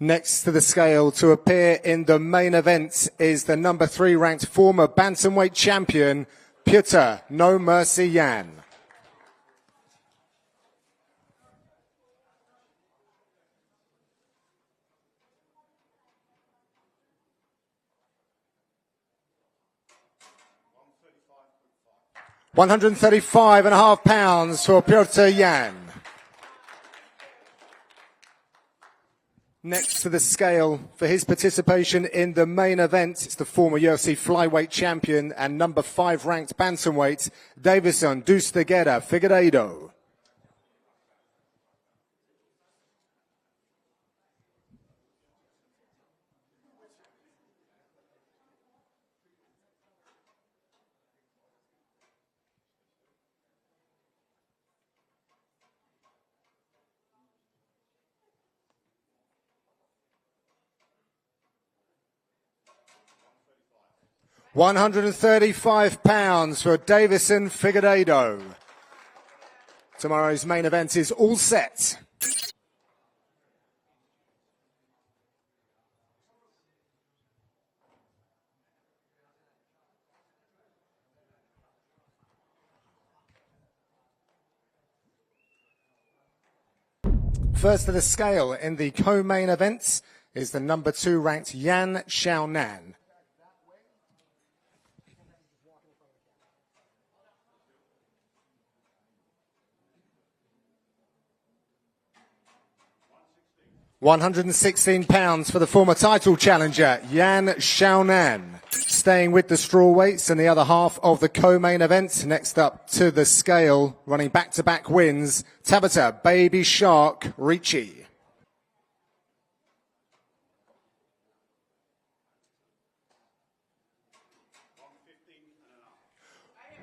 Next to the scale to appear in the main event is the number 3 ranked former Bantamweight champion, Piotr No Mercy Yan. £135.5 for Piotr Yan. Next to the scale for his participation in the main event, it's the former UFC flyweight champion and number 5 ranked bantamweight, Davison Dos Figueiredo. £135 for Davison Figueiredo. Tomorrow's main event is all set. First to the scale in the co-main events is the number 2 ranked Yan Xiaonan. £116 for the former title challenger, Yan Xiaonan. Staying with the strawweights and the other half of the co-main event. Next up to the scale, running back-to-back wins, Tabata Baby Shark Ricci.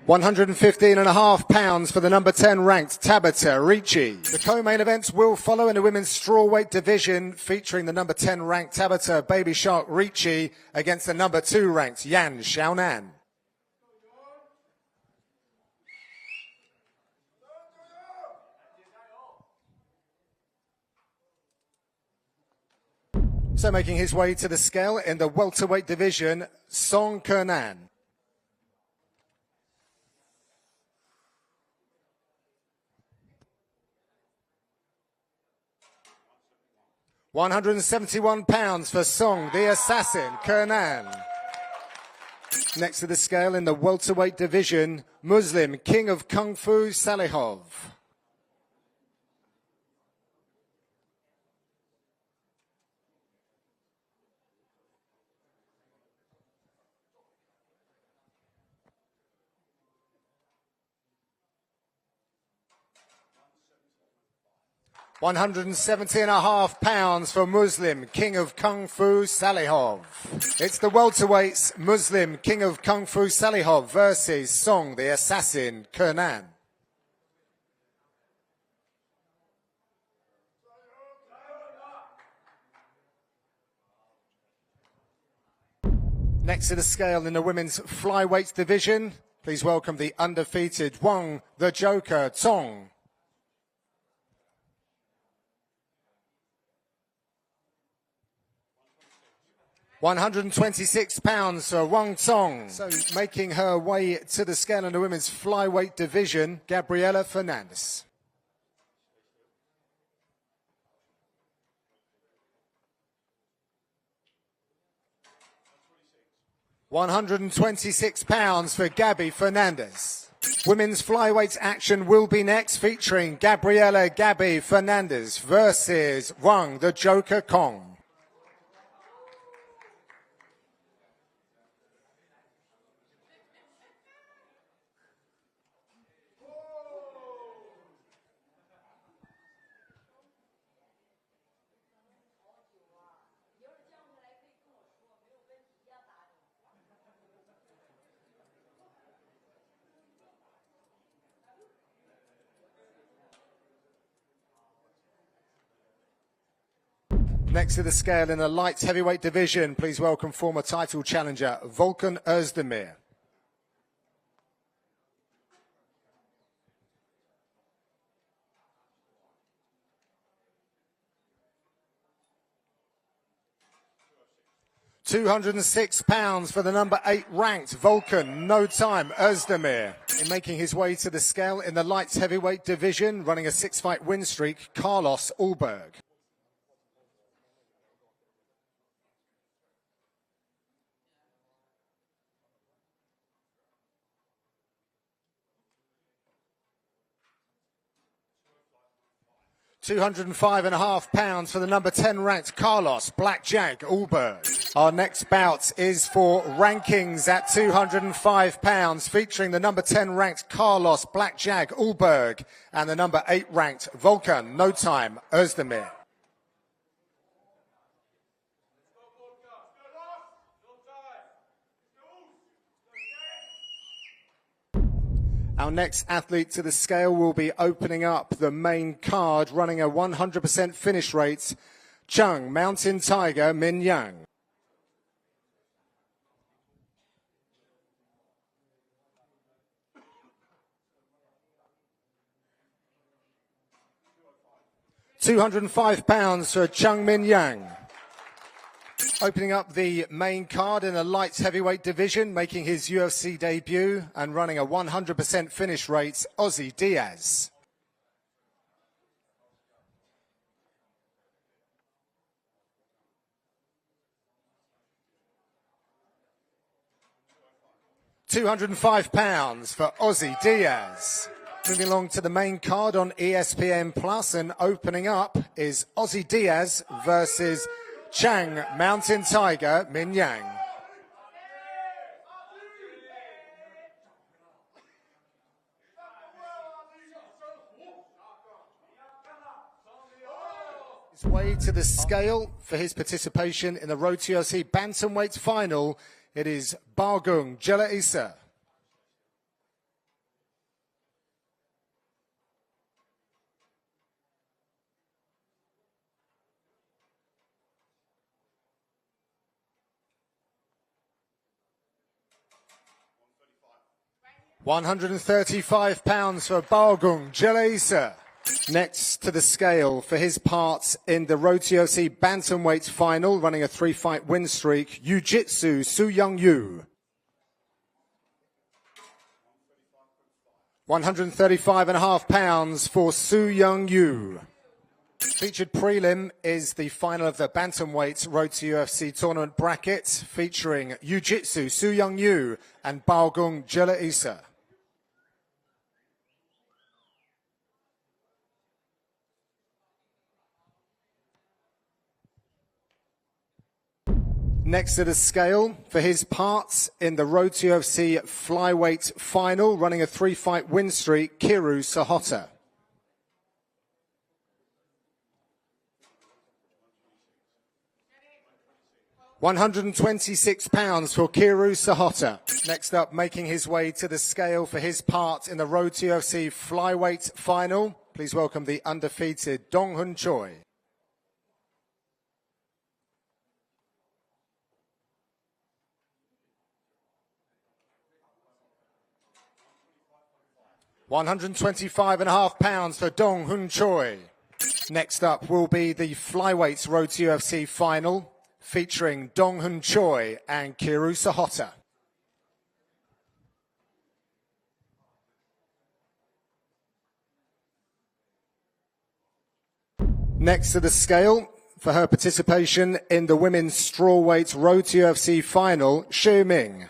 £115.5 for the number 10 ranked Tabata Ricci. The co-main events will follow in the women's strawweight division, featuring the number 10 ranked Tabata Baby Shark Ricci against the number 2 ranked Yan Xiaonan. So making his way to the scale in the welterweight division, Song Kernan. £171 for Song the Assassin Kernan. Next to the scale in the welterweight division, Muslim King of Kung Fu Salihov. £170.5 for Muslim King of Kung Fu Salihov. It's the welterweights, Muslim King of Kung Fu Salihov versus Song the Assassin Kernan. Next to the scale in the women's flyweight division, please welcome the undefeated Wang the Joker Tong. £126 for Wang Tong. So making her way to the scale in the women's flyweight division, Gabriela Fernandez. £126 for Gabby Fernandez. Women's flyweight action will be next, featuring Gabriela Gabby Fernandez versus Wang the Joker Kong. Next to the scale in the light heavyweight division, please welcome former title challenger Volkan Özdemir. 206 pounds for the number 8 ranked Volkan No Time Özdemir. In making his way to the scale in the light heavyweight division, running a 6-fight win streak, Carlos Ulberg. £205.5 for the number 10 ranked Carlos Blackjack Ulberg. Our next bout is for rankings at £205, featuring the number 10 ranked Carlos Blackjack Ulberg and the number 8 ranked Volkan No Time Özdemir. Our next athlete to the scale will be opening up the main card, running a 100% finish rate, Chung Mountain Tiger Min Yang. £205 for Chung Min Yang. Opening up the main card in the light heavyweight division, making his UFC debut and running a 100% finish rate, Ozzy Diaz. £205 for Ozzy Diaz. Moving along to the main card on ESPN Plus, and opening up is Ozzy Diaz versus Chung Mountain Tiger Min Yang. His way to the scale for his participation in the Road to UFC Bantamweight final, it is Bargung Jella Issa. £135 for Bargung Jella Issa. Next to the scale for his part in the Road to UFC Bantamweight final, running a 3-fight win streak, Jiu-Jitsu Su Young Yu. £135.5 for Su Young Yu. Featured prelim is the final of the Bantamweight Road to UFC tournament bracket, featuring Jiu-Jitsu Su Young Yu and Bargung Jella Issa. Next to the scale for his parts in the Road to UFC flyweight final, running a 3-fight win streak, Kiru Sahota. £126 for Kiru Sahota. Next up, making his way to the scale for his part in the Road to UFC flyweight final, please welcome the undefeated Dong Hun Choi. £125.5 for Dong Hun Choi. Next up will be the flyweight Road to UFC final, featuring Dong Hun Choi and Kiru Sahota. Next to the scale for her participation in the women's strawweight Road to UFC final, Xu Ming.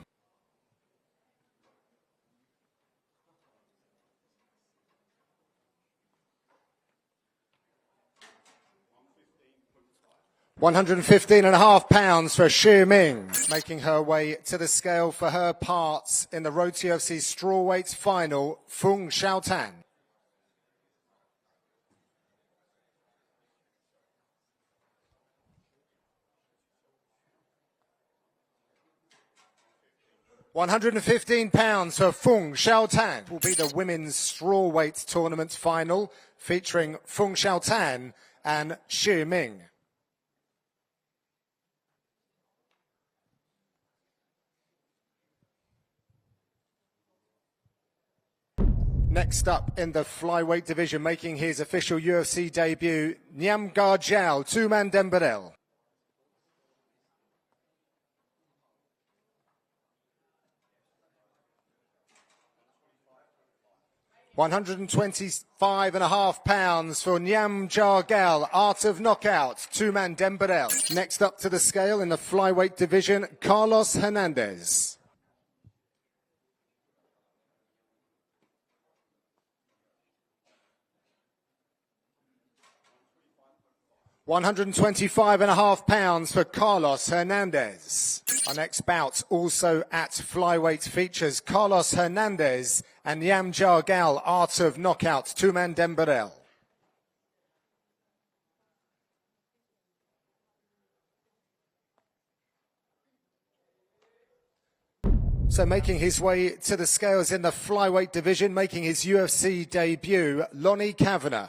£115.5 for Xu Ming, making her way to the scale for her parts in the Road to UFC strawweight final, Feng Xiaotan. £115 for Feng Xiaotan. Will be the women's strawweight tournament final, featuring Feng Xiaotan and Xu Ming. Next up in the flyweight division, making his official UFC debut, Nyam Garjal Tuman Dembadel. 125.5 pounds for Nyam Jargal, Art of Knockout, two-man Dembadel. Next up to the scale in the flyweight division, Carlos Hernandez. 125.5 pounds for Carlos Hernandez. Our next bout, also at flyweight, features Carlos Hernandez and Nyam Jargal, Art of Knockout, two-man Dembadel. So making his way to the scales in the flyweight division, making his UFC debut, Lonnie Kavanagh.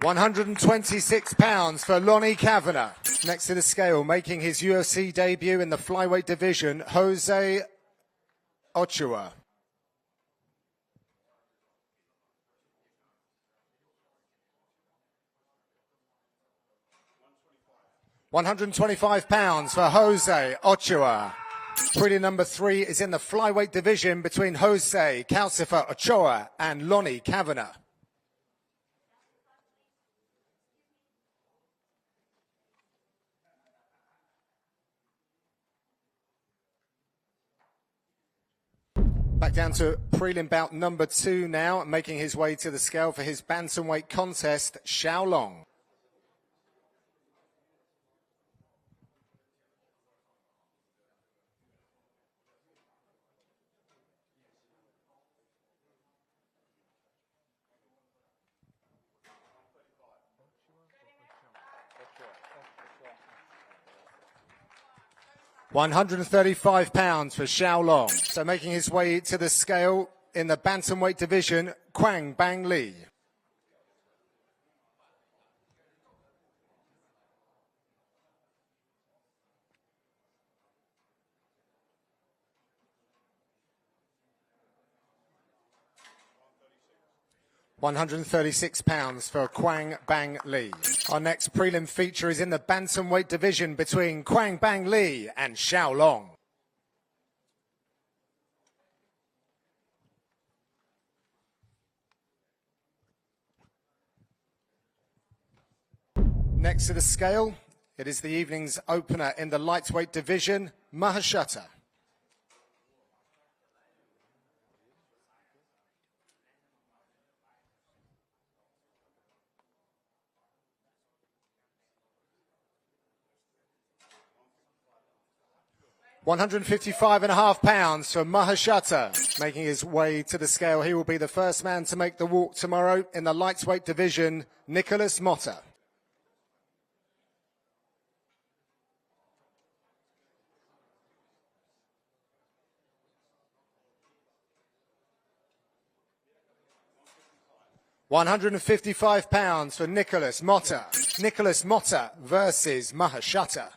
£126 for Lonnie Kavanagh. Next to the scale, making his UFC debut in the flyweight division, Jose Ochoa. £125 for Jose Ochoa. Prelim number 3 is in the flyweight division between Jose Calcifer Ochoa and Lonnie Kavanagh. Back down to prelim bout number 2 now, making his way to the scale for his bantamweight contest, Xiaolong. £135 for Xiaolong. So making his way to the scale in the bantamweight division, Quang Bang Li. £136 for Quang Bang Li. Our next prelim feature is in the bantamweight division between Quang Bang Li and Xiaolong. Next to the scale, it is the evening's opener in the lightweight division, Mahashata. £155.5 for Mahashata. Making his way to the scale, he will be the first man to make the walk tomorrow in the lightweight division, Nicholas Motta. £155 for Nicholas Motta. Nicholas Motta versus Mahashata.